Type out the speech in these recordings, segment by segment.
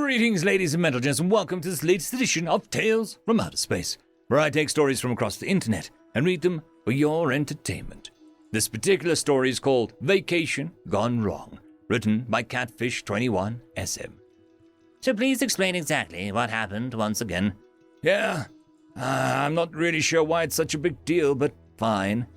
Greetings, ladies and gentlemen, and welcome to this latest edition of Tales from Outer Space, where I take stories from across the internet and read them for your entertainment. This particular story is called Vacation Gone Wrong, written by Catfish21 SM. So please explain exactly what happened once again. Yeah, I'm not really sure why it's such a big deal, but fine.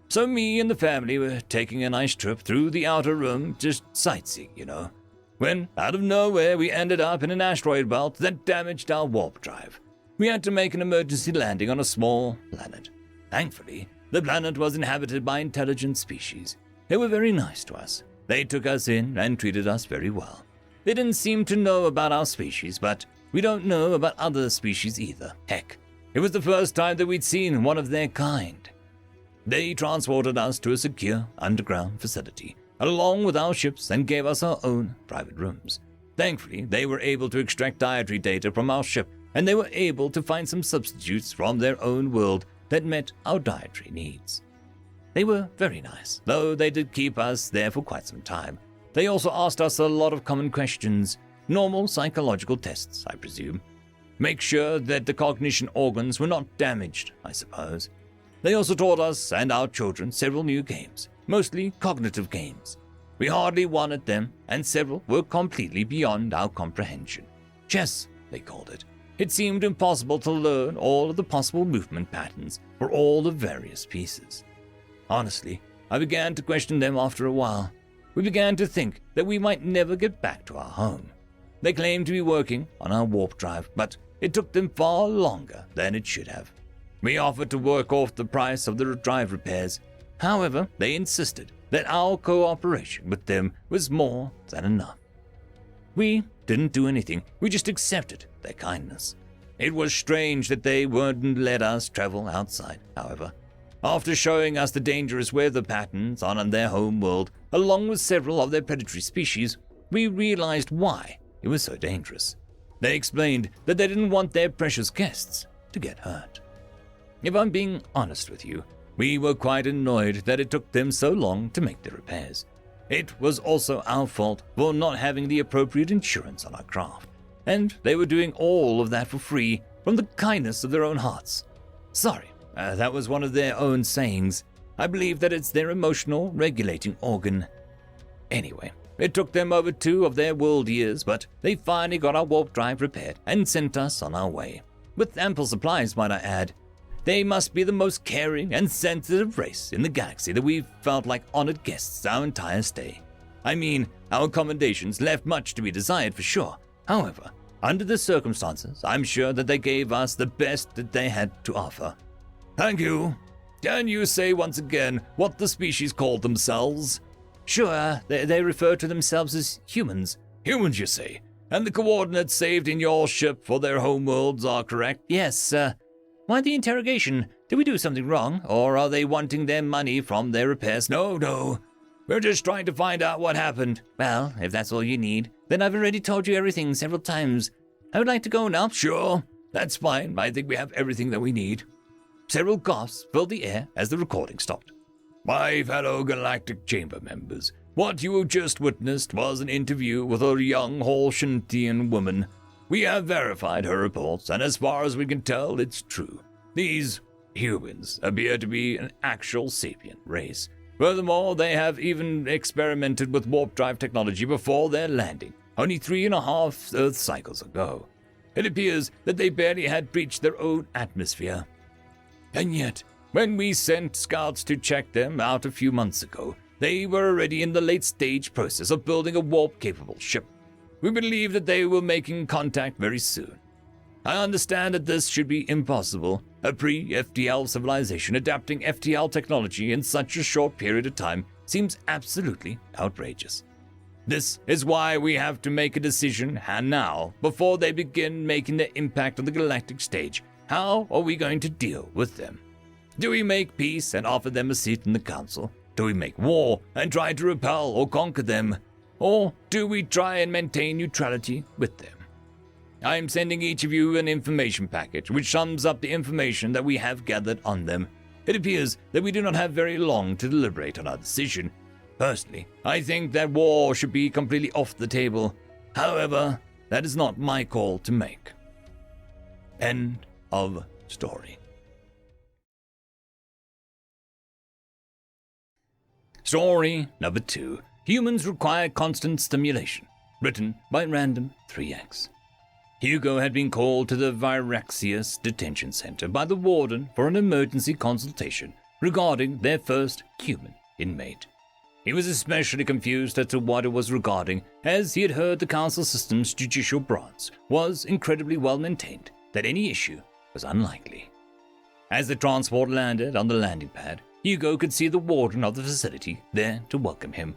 So me and the family were taking a nice trip through the outer rim, just sightseeing, when, out of nowhere, we ended up in an asteroid belt that damaged our warp drive. We had to make an emergency landing on a small planet. Thankfully, the planet was inhabited by intelligent species. They were very nice to us. They took us in and treated us very well. They didn't seem to know about our species, but we don't know about other species either. Heck, it was the first time that we'd seen one of their kind. They transported us to a secure underground facility, along with our ships, and gave us our own private rooms. Thankfully, they were able to extract dietary data from our ship, and they were able to find some substitutes from their own world that met our dietary needs. They were very nice, though they did keep us there for quite some time. They also asked us a lot of common questions, normal psychological tests, I presume. Make sure that the cognition organs were not damaged, I suppose. They also taught us and our children several new games, mostly cognitive games. We hardly won at them, and several were completely beyond our comprehension. Chess, they called it. It seemed impossible to learn all of the possible movement patterns for all the various pieces. Honestly, I began to question them after a while. We began to think that we might never get back to our home. They claimed to be working on our warp drive, but it took them far longer than it should have. We offered to work off the price of the drive repairs. However, they insisted that our cooperation with them was more than enough. We didn't do anything, we just accepted their kindness. It was strange that they wouldn't let us travel outside, however. After showing us the dangerous weather patterns on their home world, along with several of their predatory species, we realized why it was so dangerous. They explained that they didn't want their precious guests to get hurt. If I'm being honest with you, we were quite annoyed that it took them so long to make the repairs. It was also our fault for not having the appropriate insurance on our craft, and they were doing all of that for free from the kindness of their own hearts. Sorry, that was one of their own sayings. I believe that it's their emotional regulating organ. Anyway, it took them over 2 of their world years, but they finally got our warp drive repaired and sent us on our way. With ample supplies, might I add. They must be the most caring and sensitive race in the galaxy that we've felt like honored guests our entire stay. I mean, our accommodations left much to be desired for sure. However, under the circumstances, I'm sure that they gave us the best that they had to offer. Thank you. Can you say once again what the species called themselves? Sure, they refer to themselves as humans. Humans, you say? And the coordinates saved in your ship for their homeworlds are correct? Yes, Why the interrogation? Did we do something wrong, or are they wanting their money from their repairs? No. We're just trying to find out what happened. Well, if that's all you need, then I've already told you everything several times. I would like to go now. Sure, that's fine. I think we have everything that we need. Several coughs filled the air as the recording stopped. My fellow Galactic Chamber members, what you have just witnessed was an interview with a young Holshantian woman. We have verified her reports, and as far as we can tell, it's true. These humans appear to be an actual sapient race. Furthermore, they have even experimented with warp drive technology before their landing, only 3.5 Earth cycles ago. It appears that they barely had breached their own atmosphere. And yet, when we sent scouts to check them out a few months ago, they were already in the late-stage process of building a warp-capable ship. We believe that they will be making contact very soon. I understand that this should be impossible, a pre-FTL civilization adapting FTL technology in such a short period of time seems absolutely outrageous. This is why we have to make a decision now, before they begin making their impact on the galactic stage. How are we going to deal with them? Do we make peace and offer them a seat in the council? Do we make war and try to repel or conquer them? Or do we try and maintain neutrality with them? I am sending each of you an information package which sums up the information that we have gathered on them. It appears that we do not have very long to deliberate on our decision. Personally, I think that war should be completely off the table. However, that is not my call to make. End of story. Story number 2. Humans require constant stimulation. Written by Random 3X. Hugo had been called to the Viraxius detention center by the warden for an emergency consultation regarding their first human inmate. He was especially confused as to what it was regarding, as he had heard the council system's judicial branch was incredibly well maintained, that any issue was unlikely. As the transport landed on the landing pad, Hugo could see the warden of the facility there to welcome him.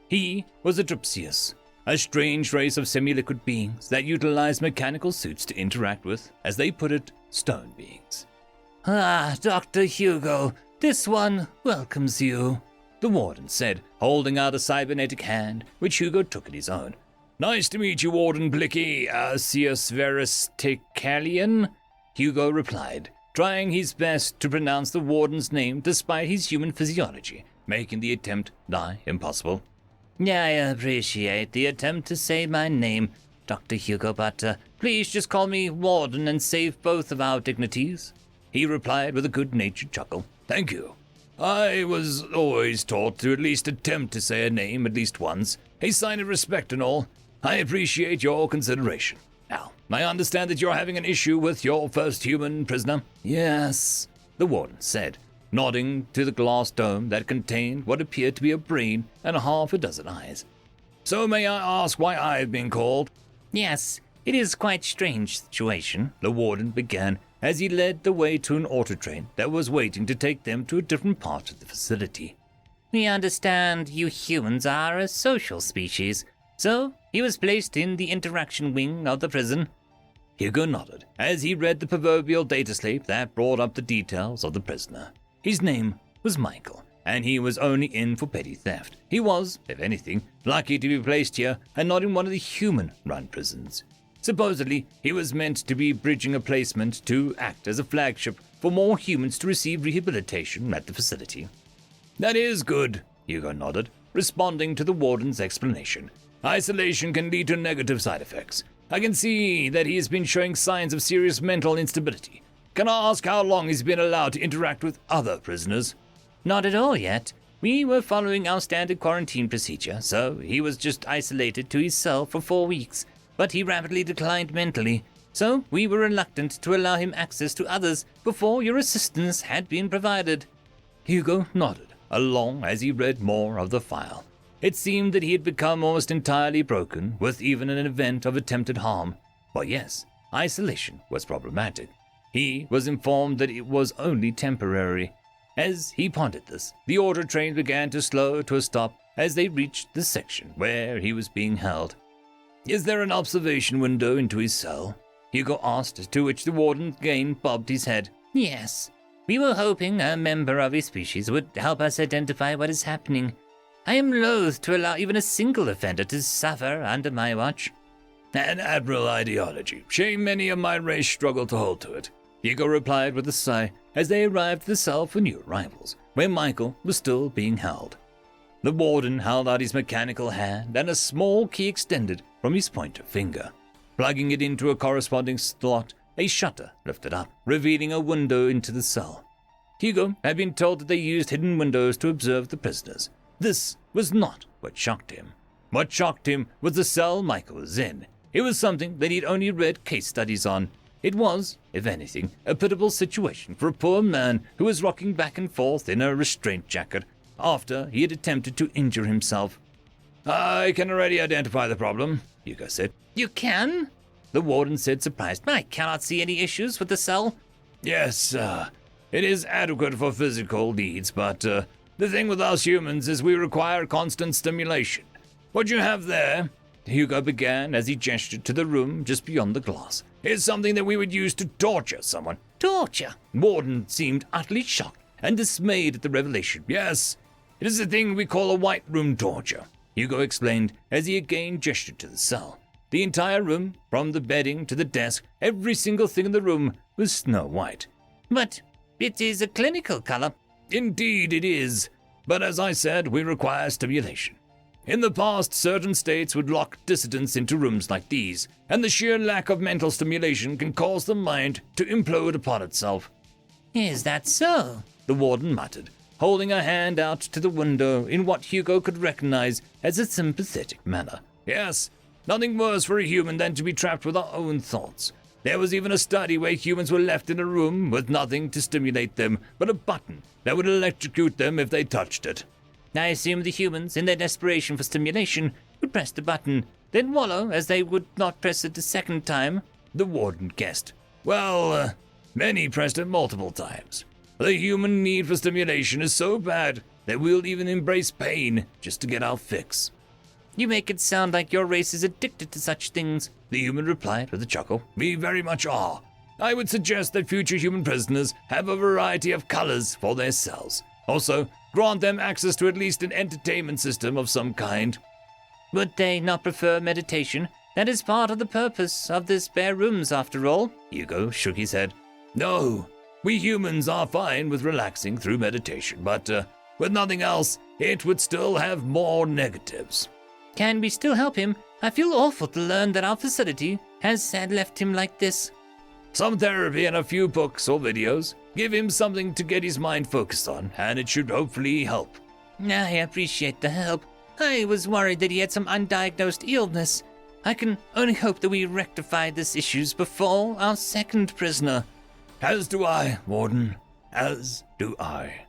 He was a Dripsius, a strange race of semi-liquid beings that utilized mechanical suits to interact with, as they put it, stone beings. Ah, Dr. Hugo, this one welcomes you, the warden said, holding out a cybernetic hand, which Hugo took in his own. Nice to meet you, Warden Blicky, Sius Verus Ticalian, Hugo replied, trying his best to pronounce the warden's name despite his human physiology, making the attempt nigh impossible. Yeah, I appreciate the attempt to say my name, Dr. Hugo, but please just call me Warden and save both of our dignities, he replied with a good-natured chuckle. Thank you. I was always taught to at least attempt to say a name at least once, a sign of respect and all. I appreciate your consideration. Now, I understand that you're having an issue with your first human prisoner. Yes, the warden said, nodding to the glass dome that contained what appeared to be a brain and half a dozen eyes. So may I ask why I've been called? Yes, it is quite strange situation, the warden began, as he led the way to an auto train that was waiting to take them to a different part of the facility. We understand you humans are a social species, so he was placed in the interaction wing of the prison. Hugo nodded as he read the proverbial data slate that brought up the details of the prisoner. His name was Michael, and he was only in for petty theft. He was, if anything, lucky to be placed here and not in one of the human-run prisons. Supposedly, he was meant to be bridging a placement to act as a flagship for more humans to receive rehabilitation at the facility. That is good, Hugo nodded, responding to the warden's explanation. Isolation can lead to negative side effects. I can see that he has been showing signs of serious mental instability. Can I ask how long he's been allowed to interact with other prisoners? Not at all yet. We were following our standard quarantine procedure, so he was just isolated to his cell for 4 weeks. But he rapidly declined mentally, so we were reluctant to allow him access to others before your assistance had been provided. Hugo nodded, along as he read more of the file. It seemed that he had become almost entirely broken, with even an event of attempted harm. But yes, isolation was problematic. He was informed that it was only temporary. As he pondered this, the auto train began to slow to a stop as they reached the section where he was being held. Is there an observation window into his cell? Hugo asked, to which the warden again bobbed his head. Yes. We were hoping a member of his species would help us identify what is happening. I am loath to allow even a single offender to suffer under my watch. An admirable ideology. Shame many of my race struggle to hold to it, Hugo replied with a sigh as they arrived at the cell for new arrivals, where Michael was still being held. The warden held out his mechanical hand and a small key extended from his pointer finger. Plugging it into a corresponding slot, a shutter lifted up, revealing a window into the cell. Hugo had been told that they used hidden windows to observe the prisoners. This was not what shocked him. What shocked him was the cell Michael was in. It was something that he'd only read case studies on. It was, if anything, a pitiable situation for a poor man who was rocking back and forth in a restraint jacket after he had attempted to injure himself. I can already identify the problem, Hugo said. You can? The warden said, surprised. I cannot see any issues with the cell. Yes, it is adequate for physical needs, but the thing with us humans is we require constant stimulation. What you have there, Hugo began as he gestured to the room just beyond the glass, is something that we would use to torture someone. Torture? Warden seemed utterly shocked and dismayed at the revelation. Yes, it is a thing we call a white room torture, Hugo explained as he again gestured to the cell. The entire room, from the bedding to the desk, every single thing in the room was snow white. But it is a clinical color. Indeed it is, but as I said, we require stimulation. In the past, certain states would lock dissidents into rooms like these, and the sheer lack of mental stimulation can cause the mind to implode upon itself. Is that so? The warden muttered, holding a hand out to the window in what Hugo could recognize as a sympathetic manner. Yes, nothing worse for a human than to be trapped with our own thoughts. There was even a study where humans were left in a room with nothing to stimulate them but a button that would electrocute them if they touched it. I assume the humans, in their desperation for stimulation, would press the button, then wallow as they would not press it a second time. The warden guessed. Well, many pressed it multiple times. The human need for stimulation is so bad that we'll even embrace pain just to get our fix. You make it sound like your race is addicted to such things, the human replied with a chuckle. We very much are. I would suggest that future human prisoners have a variety of colors for their cells. Also, grant them access to at least an entertainment system of some kind. Would they not prefer meditation? That is part of the purpose of the spare rooms, after all. Hugo shook his head. No, we humans are fine with relaxing through meditation, but with nothing else, it would still have more negatives. Can we still help him? I feel awful to learn that our facility has left him like this. Some therapy and a few books or videos. Give him something to get his mind focused on, and it should hopefully help. I appreciate the help. I was worried that he had some undiagnosed illness. I can only hope that we rectify these issues before our second prisoner. As do I, Warden. As do I.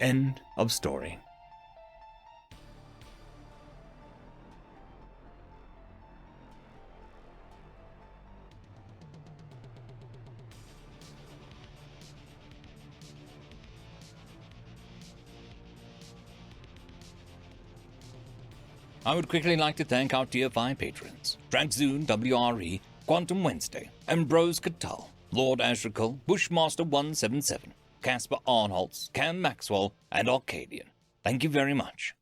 End of story. I would quickly like to thank our Tier 5 patrons, Draxoon WRE, Quantum Wednesday, Ambrose Catal, Lord Ashrakal, Bushmaster 177, Casper Arnholtz, Cam Maxwell, and Arcadian. Thank you very much.